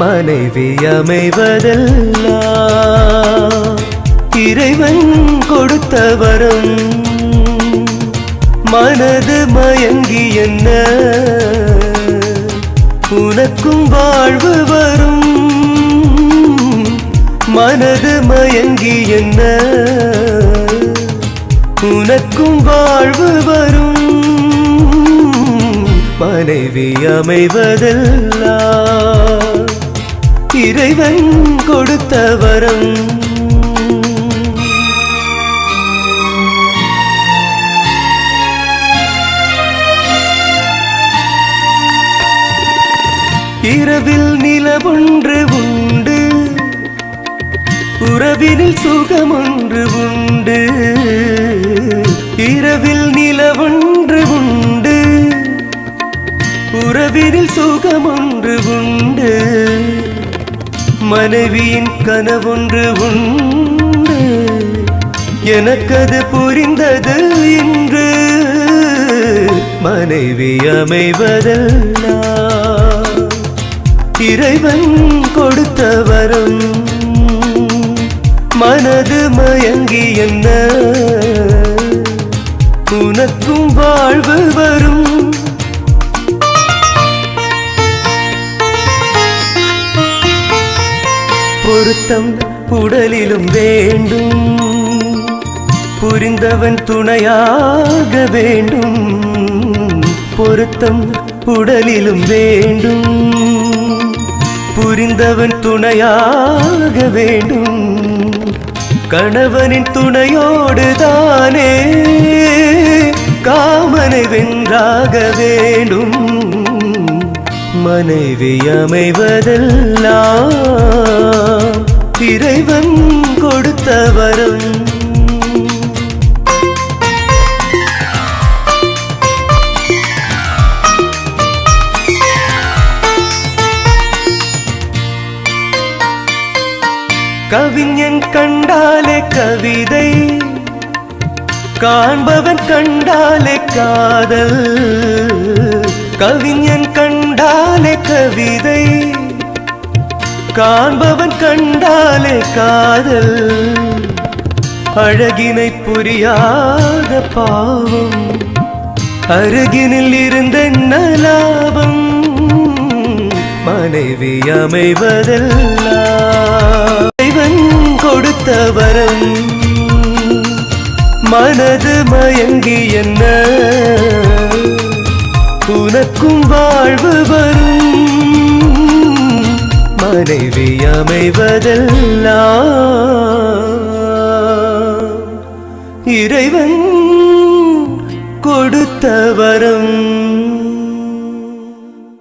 மனைவி அமைவதெல்லாம் இறைவன் கொடுத்த வரம். மனது மயங்கி என்ன உனக்கும் வாழ்வு வரும். மனது மயங்கி என்ன உனக்கும் வாழ்வு வரும். மனைவி அமைவதெல்லாம் இறைவன் கொடுத்த வரம். இரவில் நிலவொன்று உண்டு, உறவினில் சுகமொன்று உண்டு. இரவில் நிலவொன்று உண்டு, உறவினில் சுகமொன்று உண்டு. மனைவியின் கனவொன்று உண்டு, எனக்கது புரிந்தது இன்று. மனைவி அமைவதெல்லாம் இறைவன் கொடுத்த வரம். மனது மயங்கி என்ன உனக்கும் வாழ்வு வரும். பொருத்தம் உடலிலும் வேண்டும், புரிந்தவன் துணையாக வேண்டும். பொருத்தம் உடலிலும் வேண்டும், புரிந்தவன் துணையாக வேண்டும். கணவனின் துணையோடு தானே காமனை வென்றாக வேண்டும். மனைவி அமைவதெல்லாம் இறைவன் கொடுத்த வரம். கவிஞன் கண்டாலே கவிதை, காண்பவன் கண்டாலே காதல். கவிஞன் கண்டாலே கவிதை, காண்பவன் கண்டாலே காதல். அழகினை புரியாத பாவம், அருகினில் இருந்தென்ன லாபம். மனைவி அமைவதெல்லாம் இறைவன் கொடுத்த வரம். மனது மயங்கி என்ன உனக்கும் வாழ்வு வரும். மனைவி அமைவதெல்லாம் இறைவன் கொடுத்த வரம்.